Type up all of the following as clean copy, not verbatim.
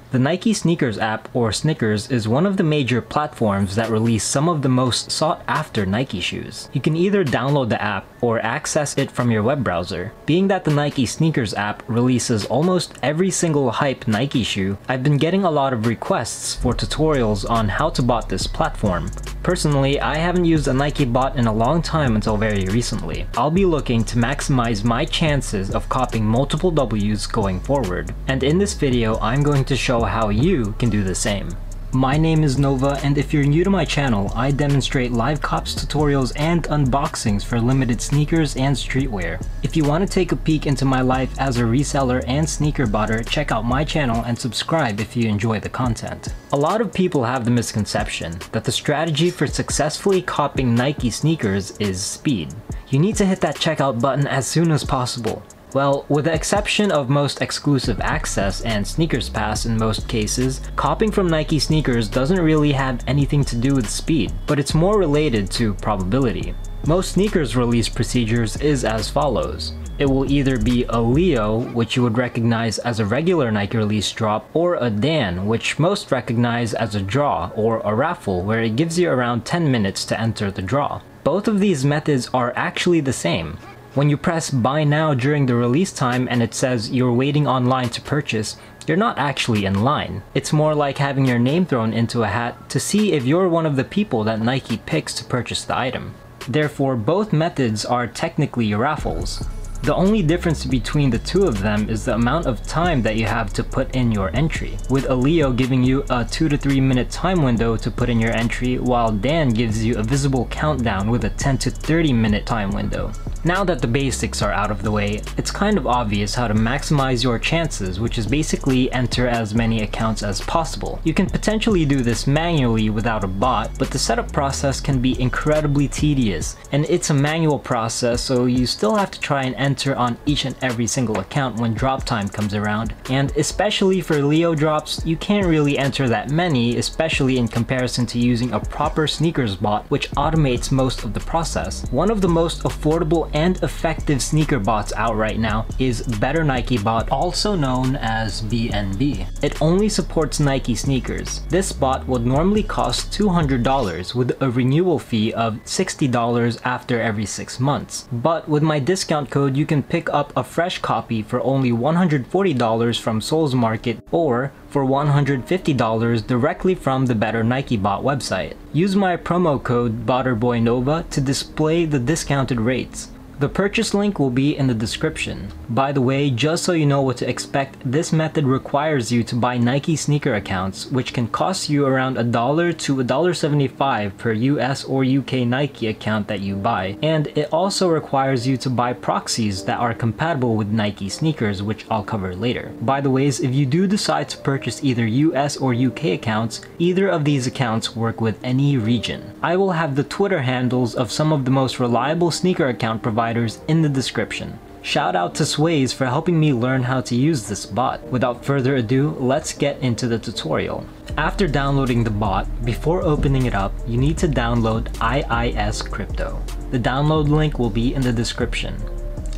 The Nike Sneakers app, or Snkrs, is one of the major platforms that release some of the most sought-after Nike shoes. You can either download the app or access it from your web browser. Being that the Nike Sneakers app releases almost every single hype Nike shoe, I've been getting a lot of requests for tutorials on how to bot this platform. Personally, I haven't used a Nike bot in a long time until very recently. I'll be looking to maximize my chances of copying multiple W's going forward. And in this video, I'm going to show how you can do the same. My name is Nova, and if you're new to my channel, I demonstrate live cops tutorials and unboxings for limited sneakers and streetwear. If you want to take a peek into my life as a reseller and sneaker botter, check out my channel and subscribe if you enjoy the content. A lot of people have the misconception that the strategy for successfully copying Nike sneakers is speed. You need to hit that checkout button as soon as possible. Well, with the exception of most exclusive access and sneakers pass in most cases, copying from Nike sneakers doesn't really have anything to do with speed, but it's more related to probability. Most sneakers release procedures is as follows. It will either be a Leo, which you would recognize as a regular Nike release drop, or a Dan, which most recognize as a draw or a raffle, where it gives you around 10 minutes to enter the draw. Both of these methods are actually the same. When you press buy now during the release time and it says you're waiting online to purchase, you're not actually in line. It's more like having your name thrown into a hat to see if you're one of the people that Nike picks to purchase the item. Therefore, both methods are technically raffles. The only difference between the two of them is the amount of time that you have to put in your entry, with a Leo giving you a 2 to 3 minute time window to put in your entry, while Dan gives you a visible countdown with a 10 to 30 minute time window. Now that the basics are out of the way, it's kind of obvious how to maximize your chances, which is basically enter as many accounts as possible. You can potentially do this manually without a bot, but the setup process can be incredibly tedious, and it's a manual process, so you still have to try and enter on each and every single account when drop time comes around. And especially for Leo drops, you can't really enter that many, especially in comparison to using a proper sneakers bot, which automates most of the process. One of the most affordable and effective sneaker bots out right now is Better Nike Bot, also known as BNB. It only supports Nike sneakers. This bot would normally cost $200 with a renewal fee of $60 after every 6 months. But with my discount code, you can pick up a fresh copy for only $140 from Souls Market or for $150 directly from the Better Nike Bot website. Use my promo code BOTTERBOYNOVA to display the discounted rates. The purchase link will be in the description. By the way, just so you know what to expect, this method requires you to buy Nike sneaker accounts, which can cost you around $1 to $1.75 per US or UK Nike account that you buy. And it also requires you to buy proxies that are compatible with Nike sneakers, which I'll cover later. By the way, if you do decide to purchase either US or UK accounts, either of these accounts work with any region. I will have the Twitter handles of some of the most reliable sneaker account providers in the description. Shout out to Sways for helping me learn how to use this bot. Without further ado, let's get into the tutorial. After downloading the bot, before opening it up, you need to download IIS Crypto. The download link will be in the description.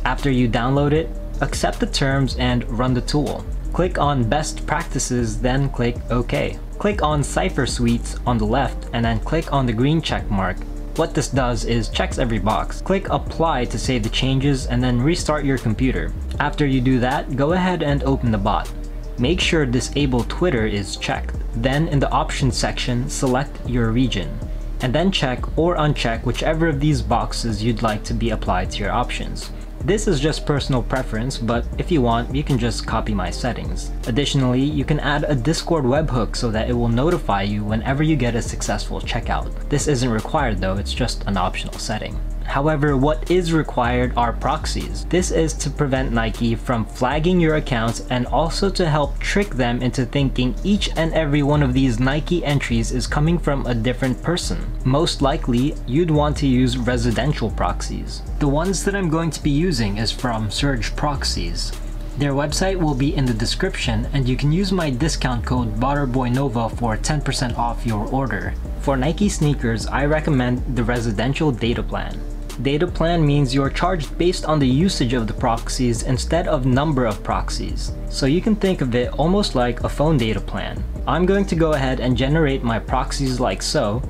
After you download it, accept the terms and run the tool. Click on Best Practices, then click OK. Click on Cipher Suites on the left and then click on the green check mark. What this does is checks every box. Click apply to save the changes and then restart your computer. After you do that, go ahead and open the bot. Make sure disable Twitter is checked. Then in the options section, select your region. And then check or uncheck whichever of these boxes you'd like to be applied to your options. This is just personal preference, but if you want, you can just copy my settings. Additionally, you can add a Discord webhook so that it will notify you whenever you get a successful checkout. This isn't required though, it's just an optional setting. However, what is required are proxies. This is to prevent Nike from flagging your accounts and also to help trick them into thinking each and every one of these Nike entries is coming from a different person. Most likely, you'd want to use residential proxies. The ones that I'm going to be using is from Surge Proxies. Their website will be in the description, and you can use my discount code BOTTERBOYNOVA for 10% off your order. For Nike sneakers, I recommend the residential data plan. Data plan means you're charged based on the usage of the proxies instead of number of proxies. So you can think of it almost like a phone data plan. I'm going to go ahead and generate my proxies like so,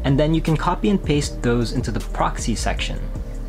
and then you can copy and paste those into the proxy section.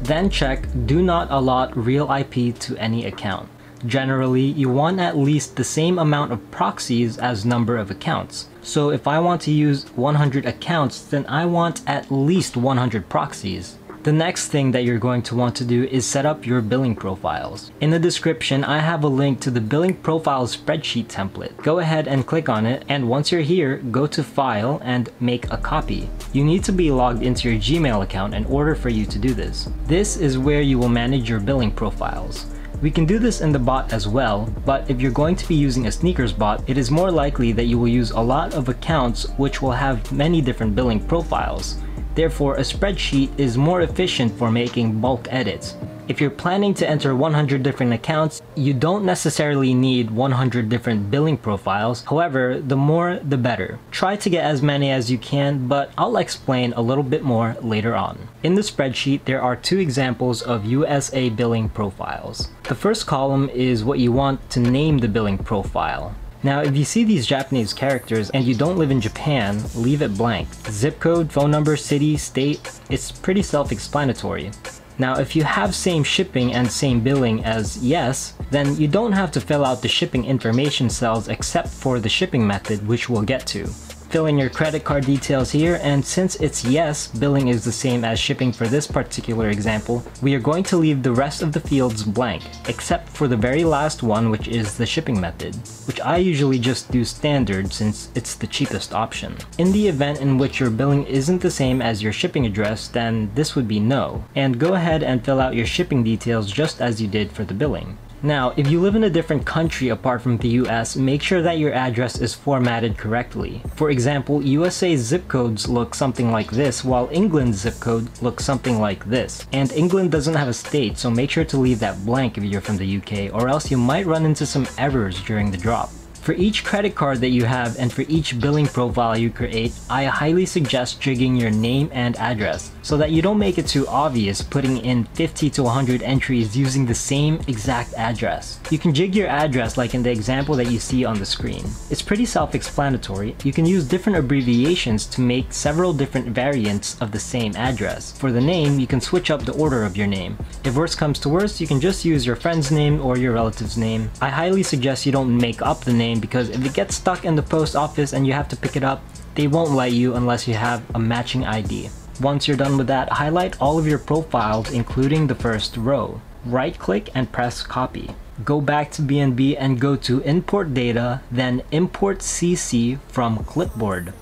Then check do not allot real IP to any account. Generally, you want at least the same amount of proxies as number of accounts. So if I want to use 100 accounts, then I want at least 100 proxies. The next thing that you're going to want to do is set up your billing profiles. In the description, I have a link to the billing profiles spreadsheet template. Go ahead and click on it, and once you're here, go to File and make a copy. You need to be logged into your Gmail account in order for you to do this. This is where you will manage your billing profiles. We can do this in the bot as well, but if you're going to be using a Snkrs bot, it is more likely that you will use a lot of accounts which will have many different billing profiles. Therefore, a spreadsheet is more efficient for making bulk edits. If you're planning to enter 100 different accounts, you don't necessarily need 100 different billing profiles. However, the more the better. Try to get as many as you can, but I'll explain a little bit more later on. In the spreadsheet, there are two examples of USA billing profiles. The first column is what you want to name the billing profile. Now, if you see these Japanese characters and you don't live in Japan, leave it blank. Zip code, phone number, city, state, it's pretty self-explanatory. Now, if you have same shipping and same billing as yes, then you don't have to fill out the shipping information cells except for the shipping method, which we'll get to. Fill in your credit card details here, and since it's yes, billing is the same as shipping for this particular example, we are going to leave the rest of the fields blank, except for the very last one, which is the shipping method, which I usually just do standard since it's the cheapest option. In the event in which your billing isn't the same as your shipping address, then this would be no, and go ahead and fill out your shipping details just as you did for the billing. Now, if you live in a different country apart from the US, make sure that your address is formatted correctly. For example, USA's zip codes look something like this, while England's zip code looks something like this. And England doesn't have a state, so make sure to leave that blank if you're from the UK, or else you might run into some errors during the drop. For each credit card that you have and for each billing profile you create, I highly suggest jigging your name and address so that you don't make it too obvious putting in 50 to 100 entries using the same exact address. You can jig your address like in the example that you see on the screen. It's pretty self-explanatory. You can use different abbreviations to make several different variants of the same address. For the name, you can switch up the order of your name. If worse comes to worse, you can just use your friend's name or your relative's name. I highly suggest you don't make up the name, because if it gets stuck in the post office and you have to pick it up, they won't let you unless you have a matching ID. Once you're done with that, highlight all of your profiles including the first row. Right click and press copy. Go back to BNB and go to import data, then import CC from clipboard.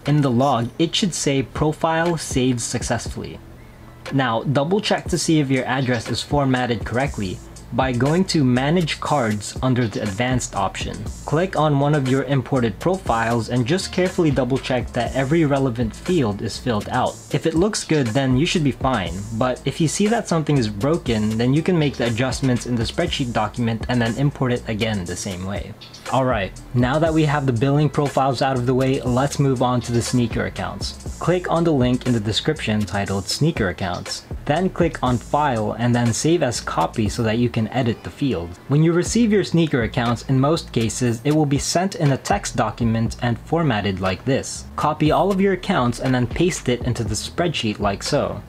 In the log, it should say profile saved successfully. Now double check to see if your address is formatted correctly by going to Manage Cards under the Advanced option. Click on one of your imported profiles and just carefully double check that every relevant field is filled out. If it looks good, then you should be fine, but if you see that something is broken, then you can make the adjustments in the spreadsheet document and then import it again the same way. Alright, now that we have the billing profiles out of the way, let's move on to the Snkrs accounts. Click on the link in the description titled Snkrs accounts. Then click on File and then Save as Copy so that you can edit the field. When you receive your Snkrs accounts, in most cases, it will be sent in a text document and formatted like this. Copy all of your accounts and then paste it into the spreadsheet like so.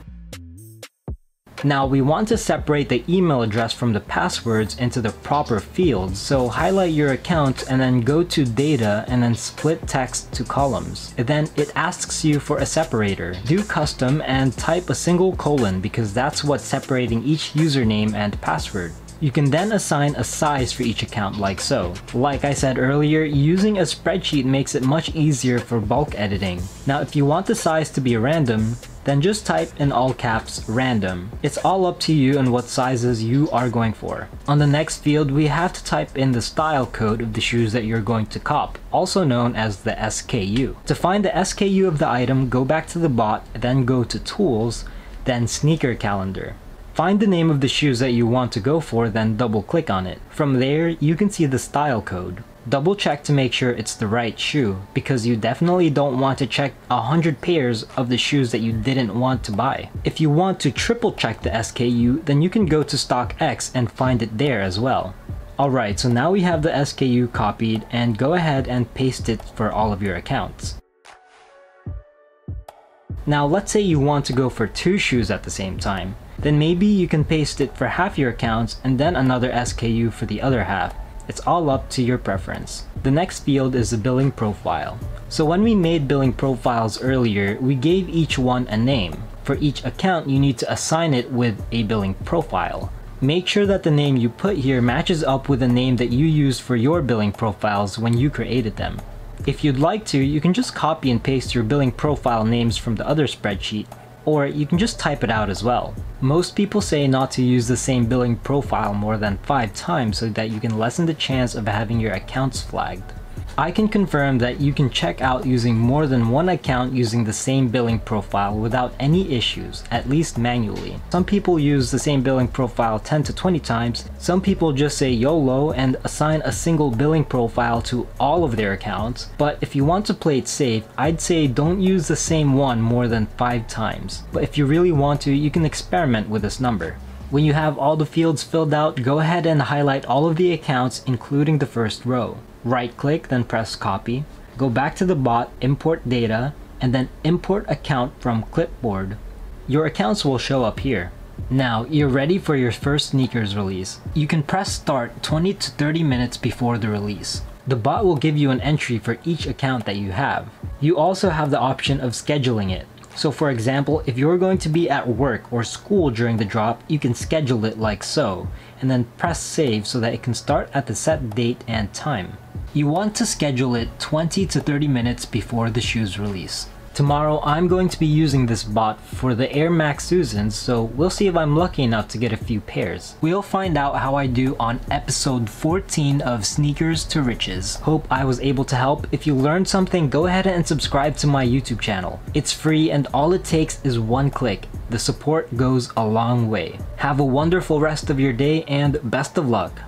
Now we want to separate the email address from the passwords into the proper fields, so highlight your account and then go to data and then split text to columns. Then it asks you for a separator. Do custom and type a single colon because that's what's separating each username and password. You can then assign a size for each account like so. Like I said earlier, using a spreadsheet makes it much easier for bulk editing. Now if you want the size to be random, then just type in all caps random. It's all up to you and what sizes you are going for. On the next field, we have to type in the style code of the shoes that you're going to cop, also known as the SKU. To find the SKU of the item, go back to the bot, then go to Tools, then Snkrs Calendar. Find the name of the shoes that you want to go for, then double click on it. From there, you can see the style code. Double check to make sure it's the right shoe, because you definitely don't want to check 100 pairs of the shoes that you didn't want to buy. If you want to triple check the SKU, then you can go to SNRKS and find it there as well. Alright, so now we have the SKU copied, and go ahead and paste it for all of your accounts. Now let's say you want to go for 2 shoes at the same time. Then maybe you can paste it for half your accounts and then another SKU for the other half. It's all up to your preference. The next field is the billing profile. So when we made billing profiles earlier, we gave each one a name. For each account, you need to assign it with a billing profile. Make sure that the name you put here matches up with the name that you used for your billing profiles when you created them. If you'd like to, you can just copy and paste your billing profile names from the other spreadsheet, or you can just type it out as well. Most people say not to use the same billing profile more than 5 times so that you can lessen the chance of having your accounts flagged. I can confirm that you can check out using more than one account using the same billing profile without any issues, at least manually. Some people use the same billing profile 10 to 20 times, some people just say YOLO and assign a single billing profile to all of their accounts, but if you want to play it safe, I'd say don't use the same one more than 5 times. But if you really want to, you can experiment with this number. When you have all the fields filled out, go ahead and highlight all of the accounts including the first row. Right click, then press copy. Go back to the bot, import data, and then import account from clipboard. Your accounts will show up here. Now, you're ready for your first Snkrs release. You can press start 20 to 30 minutes before the release. The bot will give you an entry for each account that you have. You also have the option of scheduling it. So for example, if you're going to be at work or school during the drop, you can schedule it like so, and then press save so that it can start at the set date and time. You want to schedule it 20 to 30 minutes before the shoe's release. Tomorrow I'm going to be using this bot for the Air Max Susans, so we'll see if I'm lucky enough to get a few pairs. We'll find out how I do on episode 14 of Snkrs to Riches. Hope I was able to help. If you learned something, go ahead and subscribe to my YouTube channel. It's free and all it takes is one click. The support goes a long way. Have a wonderful rest of your day and best of luck.